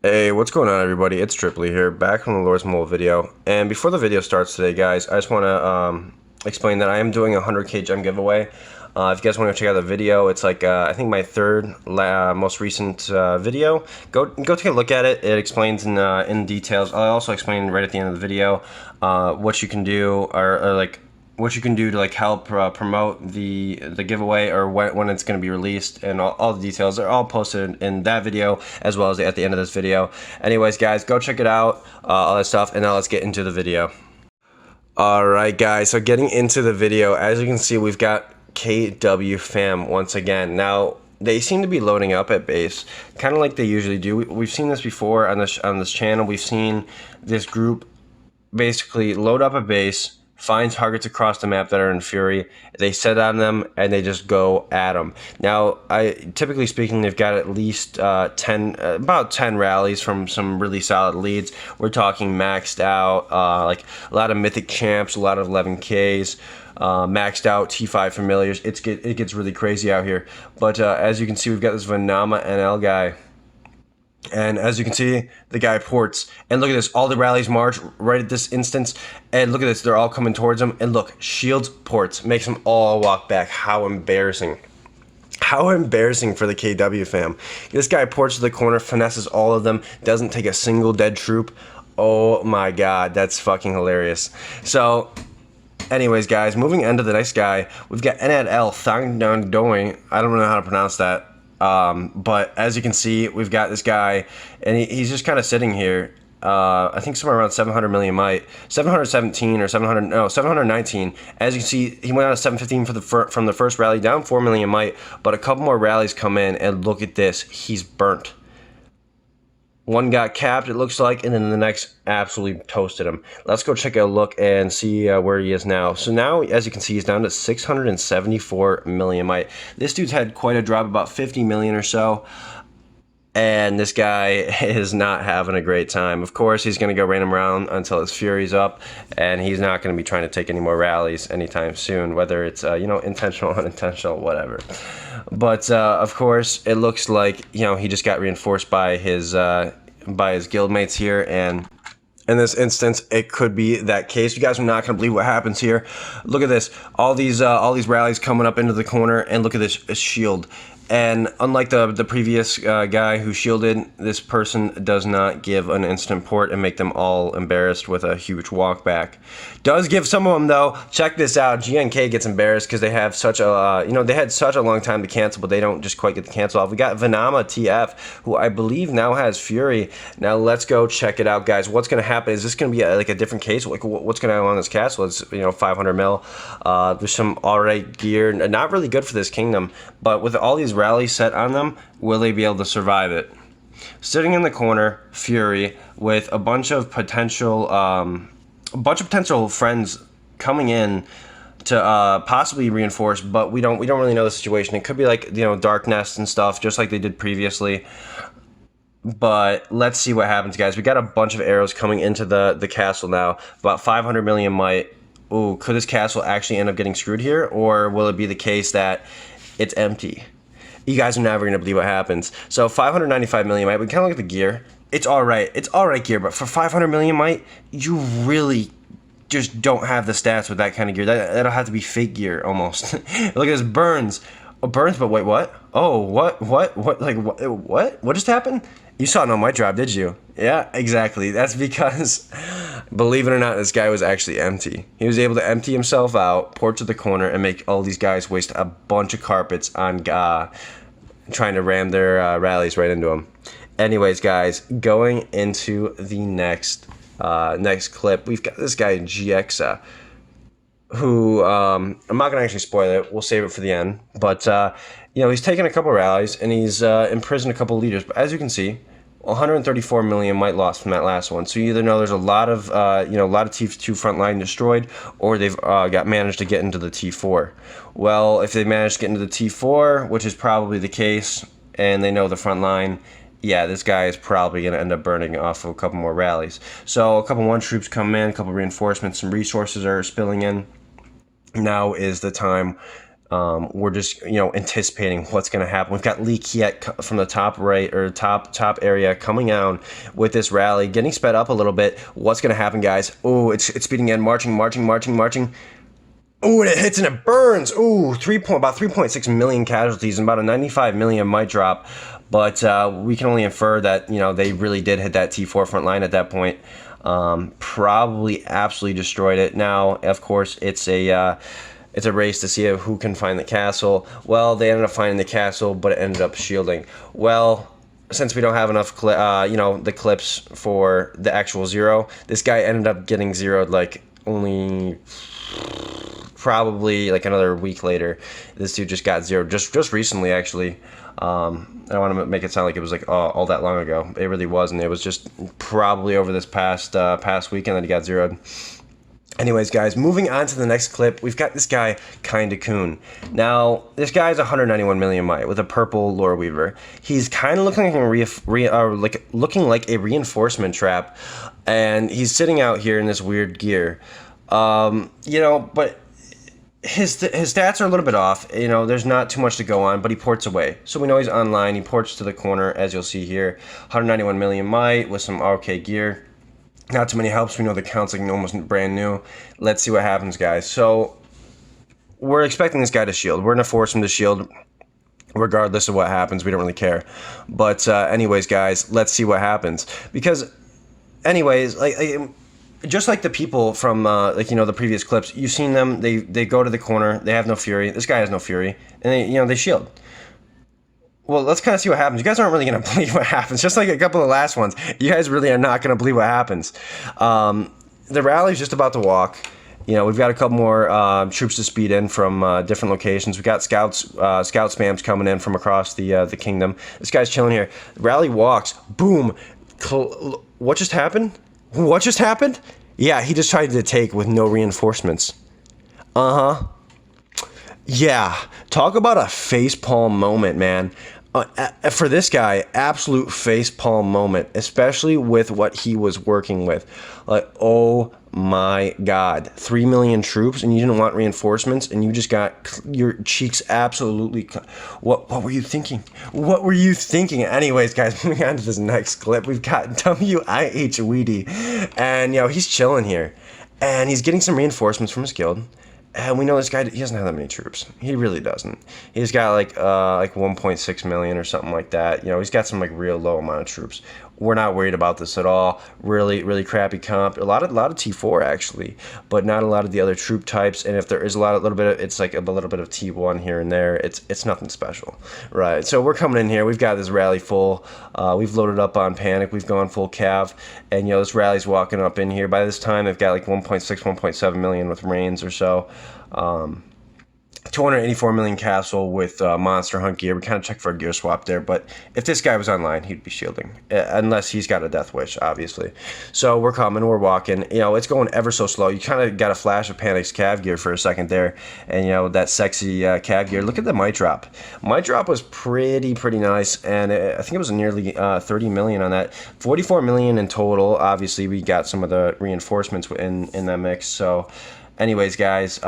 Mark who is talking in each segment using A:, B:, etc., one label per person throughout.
A: Hey, what's going on, everybody? It's Tripoli here, back from the Lord's Mole video. And before the video starts today, guys, I just want to explain that I am doing a 100k gem giveaway. If you guys want to check out the video, it's like I think my third most recent video. Go take a look at it. It explains in details. I'll also explain right at the end of the video what you can do or like what you can do to like help promote the giveaway or when it's going to be released, and all the details are all posted in that video as well as at the end of this video. Anyways, guys, go check it out, all that stuff, and now let's get into the video. Alright, guys, so getting into the video, as you can see, we've got KW fam once again. Now they seem to be loading up at base, kind of like they usually do. We've seen this before on this channel. We've seen this group basically load up a base, find targets across the map that are in Fury. They set on them and they just go at them. Now, typically speaking, they've got at least about 10 rallies from some really solid leads. We're talking maxed out, like a lot of mythic champs, a lot of 11Ks. Maxed out T5 familiars. It gets really crazy out here. But as you can see, we've got this Vanama NL guy. And as you can see, the guy ports. And look at this, all the rallies march right at this instance. And look at this, they're all coming towards him. And look, shields ports, makes them all walk back. How embarrassing. How embarrassing for the KW fam. This guy ports to the corner, finesses all of them, doesn't take a single dead troop. Oh my god, that's fucking hilarious. So, anyways, guys, moving on to the next guy, we've got NL Thang Dong Doing. I don't know how to pronounce that. But as you can see, we've got this guy, and he's just kind of sitting here. I think somewhere around 700 million might, 717 or 700, no, 719. As you can see, he went out of 715 from the first rally, down 4 million might, but a couple more rallies come in, and look at this, he's burnt. One got capped, it looks like, and then the next absolutely toasted him. Let's go check a look and see where he is now. So now, as you can see, he's down to 674 million might. This dude's had quite a drop, about 50 million or so. And this guy is not having a great time. Of course, he's going to go random around until his Fury's up, and he's not going to be trying to take any more rallies anytime soon, whether it's, you know, intentional, unintentional, whatever. But, of course, it looks like, you know, he just got reinforced by his guildmates here, and in this instance, it could be that case. You guys are not going to believe what happens here. Look at this. All these rallies coming up into the corner, and look at this shield. And unlike the previous guy who shielded, this person does not give an instant port and make them all embarrassed with a huge walk back. Does give some of them, though. Check this out. GNK gets embarrassed because they have such a, you know, they had such a long time to cancel, but they don't just quite get the cancel off. We got Vanama TF, who I believe now has Fury. Now let's go check it out, guys. What's going to happen? Is this going to be like a different case? Like, what's going to happen on this castle? It's, you know, 500 mil. There's some alright gear. Not really good for this kingdom, but with all these rally set on them, will they be able to survive it? Sitting in the corner, Fury, with a bunch of potential friends coming in to possibly reinforce, but we don't really know the situation. It could be like, you know, dark nests and stuff, just like they did previously. But let's see what happens, guys. We got a bunch of arrows coming into the castle now. About 500 million might. Ooh, could this castle actually end up getting screwed here, or will it be the case that it's empty? You guys are never going to believe what happens. So 595 million might. We kind of look at the gear. It's all right. It's all right gear, but for 500 million might, you really just don't have the stats with that kind of gear. That'll have to be fake gear almost. Look at this, burns. Oh, burns, but wait, what? Oh, what? Like, what? What just happened? You saw it on my drop, did you? Yeah, exactly. That's because, believe it or not, this guy was actually empty. He was able to empty himself out, port to the corner, and make all these guys waste a bunch of carpets on trying to ram their rallies right into him. Anyways, guys, going into the next clip, we've got this guy GXA, who I'm not gonna actually spoil it. We'll save it for the end. But you know, he's taken a couple rallies and he's imprisoned a couple leaders. But as you can see, 134 million might lost from that last one. So you either know there's a lot of you know, a lot of T2 front line destroyed, or they've managed to get into the T4. Well, if they managed to get into the T4, which is probably the case, and they know the front line, yeah, this guy is probably going to end up burning off of a couple more rallies. So a couple one troops come in, a couple reinforcements, some resources are spilling in. Now is the time We're just, anticipating what's going to happen. We've got Lee Kiet from the top right or top area coming down with this rally, getting sped up a little bit. What's going to happen, guys? Oh, it's speeding in, marching. Oh, and it hits and it burns. Ooh, about 3.6 million casualties and about a 95 million might drop. But we can only infer that, they really did hit that T4 front line at that point. Probably absolutely destroyed it. Now, of course, it's a race to see who can find the castle. Well, they ended up finding the castle, but it ended up shielding. Well, since we don't have enough, the clips for the actual zero, this guy ended up getting zeroed like only probably like another week later. This dude just got zeroed just recently, actually. I don't want to make it sound like it was like all that long ago. It really wasn't. It was just probably over this past weekend that he got zeroed. Anyways, guys, moving on to the next clip, we've got this guy, Kinda Coon. Now, this guy's 191 million might with a purple lore weaver. He's kind of looking like a reinforcement trap, and he's sitting out here in this weird gear. But his stats are a little bit off. There's not too much to go on, but he ports away. So we know he's online. He ports to the corner, as you'll see here. 191 million might with some RK gear. Not too many helps. We know the count's like almost brand new. Let's see what happens, guys. So we're expecting this guy to shield. We're going to force him to shield regardless of what happens. We don't really care. But anyways, guys, let's see what happens. Because anyways, just like the people from the previous clips, you've seen them. They go to the corner. They have no fury. This guy has no fury, and they shield. Well, let's kind of see what happens. You guys aren't really going to believe what happens. Just like a couple of the last ones, you guys really are not going to believe what happens. The rally's just about to walk. We've got a couple more troops to speed in from different locations. We've got scout spams coming in from across the kingdom. This guy's chilling here. The rally walks. Boom. What just happened? What just happened? Yeah, he just tried to take with no reinforcements. Uh-huh. Yeah, talk about a facepalm moment, man. For this guy, absolute facepalm moment, especially with what he was working with. Like, oh my God, 3 million troops, and you didn't want reinforcements, and you just got your cheeks absolutely. What were you thinking? What were you thinking? Anyways, guys, moving on to this next clip, we've got WIH Weedy, and he's chilling here, and he's getting some reinforcements from his guild. And we know this guy, he doesn't have that many troops. He really doesn't. He's got like 1.6 million or something like that. He's got some like real low amount of troops. We're not worried about this at all. Really, really crappy comp. A lot of T4 actually, but not a lot of the other troop types. And if there is it's like a little bit of T1 here and there. It's nothing special, right? So we're coming in here. We've got this rally full. We've loaded up on panic. We've gone full cav, and this rally's walking up in here. By this time, they've got like 1.6, 1.7 million with reigns or so. 284 million castle with monster hunt gear. We kind of checked for a gear swap there, but if this guy was online, he'd be shielding, unless he's got a death wish, obviously. So we're coming, we're walking. It's going ever so slow. You kind of got a flash of Panic's cav gear for a second there, and that sexy cav gear. Look at the might drop. Might drop was pretty nice, and I think it was nearly 30 million on that. 44 million in total. Obviously, we got some of the reinforcements in that mix. So, anyways, guys.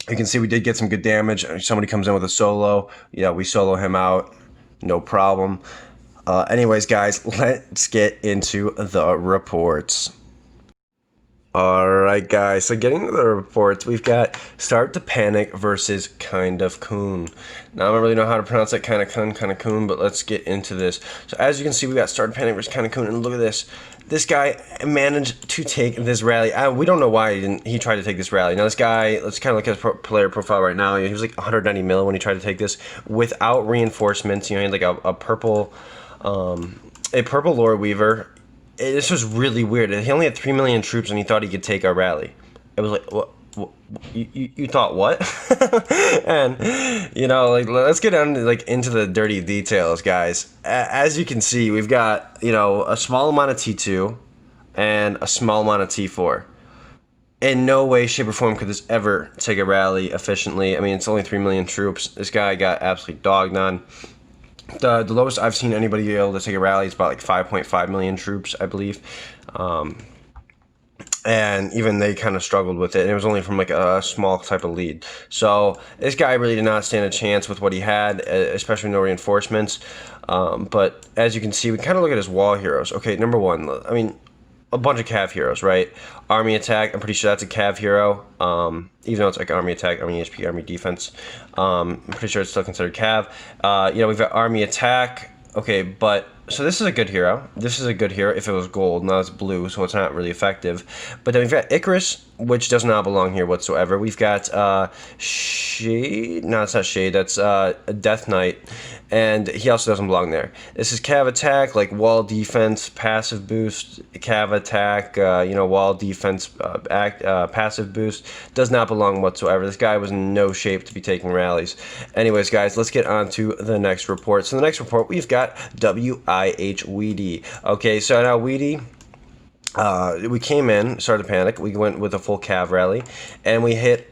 A: You can see we did get some good damage. Somebody comes in with a solo. We solo him out. No problem. Anyways, guys, let's get into the reports. Alright, guys, so getting to the reports, we've got Start to Panic versus Kind of Coon. Now, I don't really know how to pronounce that Kind of Coon, but let's get into this. So, as you can see, we got Start to Panic versus Kind of Coon, and look at this. This guy managed to take this rally. We don't know why he tried to take this rally. Now, this guy, let's kind of look at his player profile right now. He was like 190 mil when he tried to take this without reinforcements. He had like a purple lore weaver. This was really weird. He only had 3 million troops and he thought he could take our rally. It was like, what you thought what? And let's get down into the dirty details, guys. As you can see, we've got a small amount of T2 and a small amount of T4. In no way, shape, or form could this ever take a rally efficiently. I mean, it's only 3 million troops. This guy got absolutely dogged on. The lowest I've seen anybody be able to take a rally is about like 5.5 million troops, I believe. and even they kind of struggled with it, and it was only from like a small type of lead. So this guy really did not stand a chance with what he had, especially no reinforcements. But as you can see, we kind of look at his wall heroes. Okay, number one, I mean, a bunch of cav heroes, right? Army attack, I'm pretty sure that's a cav hero, even though it's like army attack, army HP, army defense. I'm pretty sure it's still considered cav. We've got army attack. Okay, but so this is a good hero. This is a good hero if it was gold. Now it's blue, so it's not really effective. But then we've got Icarus, which does not belong here whatsoever. We've got Shade. No, it's not Shade. That's a Death Knight, and he also doesn't belong there. This is cav attack, like wall defense, passive boost, cav attack, wall defense, passive boost. Does not belong whatsoever. This guy was in no shape to be taking rallies. Anyways, guys, let's get on to the next report. So the next report, we've got WIH Weedy. Okay, so now Weedy, we came in, started to panic. We went with a full cav rally, and we hit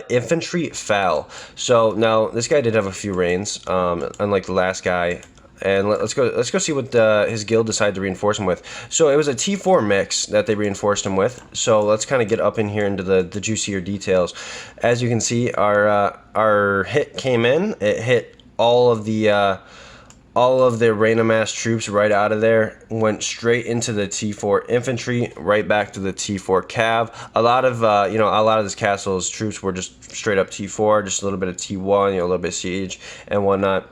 A: infantry fell. So now this guy did have a few reigns, unlike the last guy. And let's go see what his guild decided to reinforce him with. So it was a T4 mix that they reinforced him with. So let's kind of get up in here into the juicier details. As you can see, our hit came in. It hit all of the Reina Mass troops right out of there, went straight into the T4 infantry, right back to the T4 cav. A lot of this castle's troops were just straight up T4, just a little bit of T1, a little bit of siege and whatnot.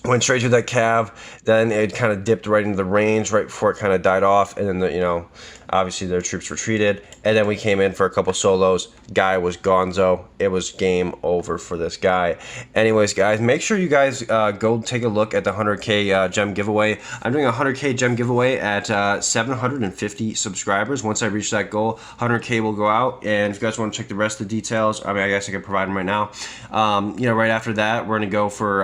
A: Went straight to that cav, then it kind of dipped right into the range right before it kind of died off, and then obviously their troops retreated, and then we came in for a couple solos. Guy was gonzo. It was game over for this guy. Anyways, guys, make sure you guys go take a look at the 100k gem giveaway. I'm doing a 100k gem giveaway at 750 subscribers. Once I reach that goal, 100k will go out, and if you guys want to check the rest of the details, I mean, I guess I can provide them right now. Right after that, we're gonna go for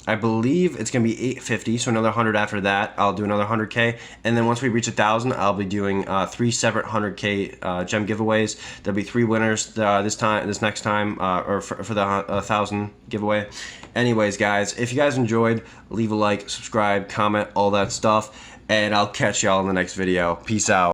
A: I believe it's going to be 850, so another 100 after that. I'll do another 100k, and then once we reach 1,000, I'll be doing 3 separate 100k gem giveaways. There'll be 3 winners this next time, or for the 1,000 giveaway. Anyways, guys, if you guys enjoyed, leave a like, subscribe, comment, all that stuff, and I'll catch y'all in the next video. Peace out.